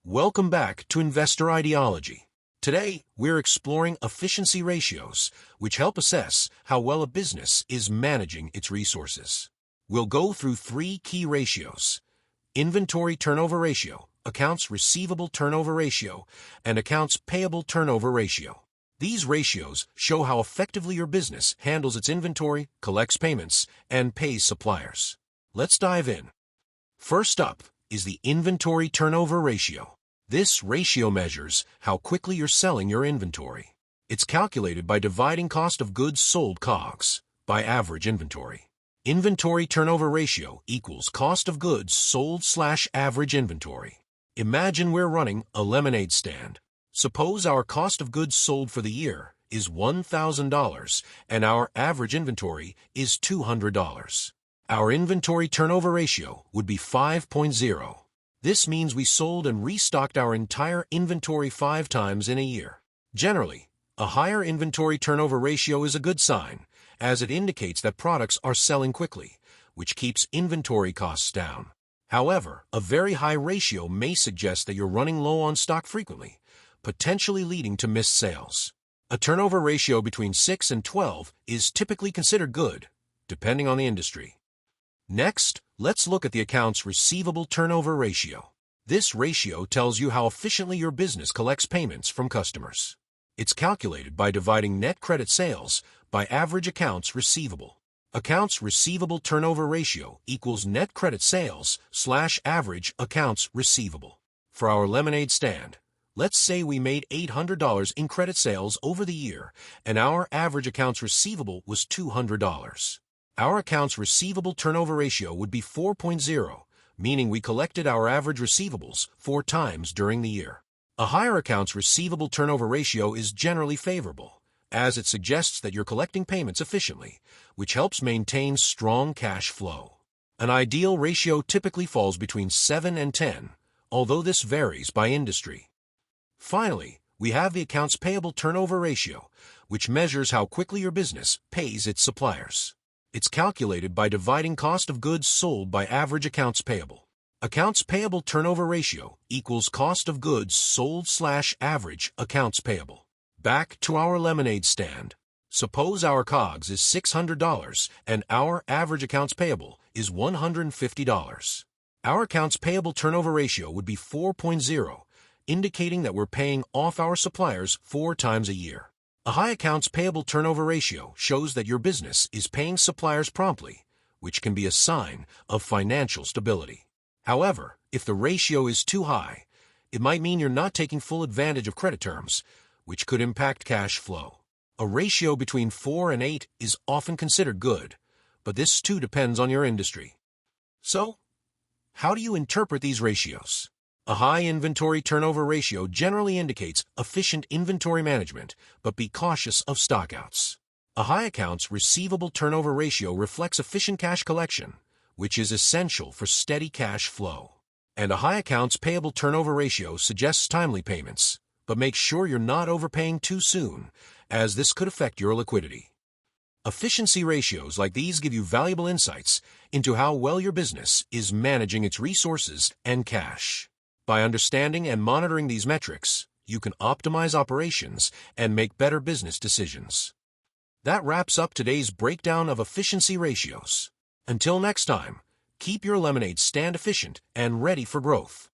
Welcome back to Investor Ideology. Today, we're exploring efficiency ratios, which help assess how well a business is managing its resources. We'll go through three key ratios: inventory turnover ratio, accounts receivable turnover ratio, and accounts payable turnover ratio. These ratios show how effectively your business handles its inventory, collects payments, and pays suppliers. Let's dive in. First up is the inventory turnover ratio. This ratio measures how quickly you're selling your inventory. It's calculated by dividing cost of goods sold (COGS) by average inventory. Inventory turnover ratio equals cost of goods sold / average inventory. Imagine we're running a lemonade stand. Suppose our cost of goods sold for the year is $1,000 and our average inventory is $200. Our inventory turnover ratio would be 5.0. This means we sold and restocked our entire inventory 5 times in a year. Generally, a higher inventory turnover ratio is a good sign, as it indicates that products are selling quickly, which keeps inventory costs down. However, a very high ratio may suggest that you're running low on stock frequently, potentially leading to missed sales. A turnover ratio between 6 and 12 is typically considered good, depending on the industry. Next, let's look at the accounts receivable turnover ratio. This ratio tells you how efficiently your business collects payments from customers. It's calculated by dividing net credit sales by average accounts receivable. Accounts receivable turnover ratio equals net credit sales / average accounts receivable. For our lemonade stand, let's say we made $800 in credit sales over the year, and our average accounts receivable was $200. Our accounts receivable turnover ratio would be 4.0, meaning we collected our average receivables 4 times during the year. A higher accounts receivable turnover ratio is generally favorable, as it suggests that you're collecting payments efficiently, which helps maintain strong cash flow. An ideal ratio typically falls between 7 and 10, although this varies by industry. Finally, we have the accounts payable turnover ratio, which measures how quickly your business pays its suppliers. It's calculated by dividing cost of goods sold by average accounts payable. Accounts payable turnover ratio equals cost of goods sold / average accounts payable. Back to our lemonade stand. Suppose our COGS is $600 and our average accounts payable is $150. Our accounts payable turnover ratio would be 4.0, indicating that we're paying off our suppliers 4 times a year. A high accounts payable turnover ratio shows that your business is paying suppliers promptly, which can be a sign of financial stability. However, if the ratio is too high, it might mean you're not taking full advantage of credit terms, which could impact cash flow. A ratio between 4 and 8 is often considered good, but this too depends on your industry. So, how do you interpret these ratios? A high inventory turnover ratio generally indicates efficient inventory management, but be cautious of stockouts. A high accounts receivable turnover ratio reflects efficient cash collection, which is essential for steady cash flow. And a high accounts payable turnover ratio suggests timely payments, but make sure you're not overpaying too soon, as this could affect your liquidity. Efficiency ratios like these give you valuable insights into how well your business is managing its resources and cash. By understanding and monitoring these metrics, you can optimize operations and make better business decisions. That wraps up today's breakdown of efficiency ratios. Until next time, keep your lemonade stand efficient and ready for growth.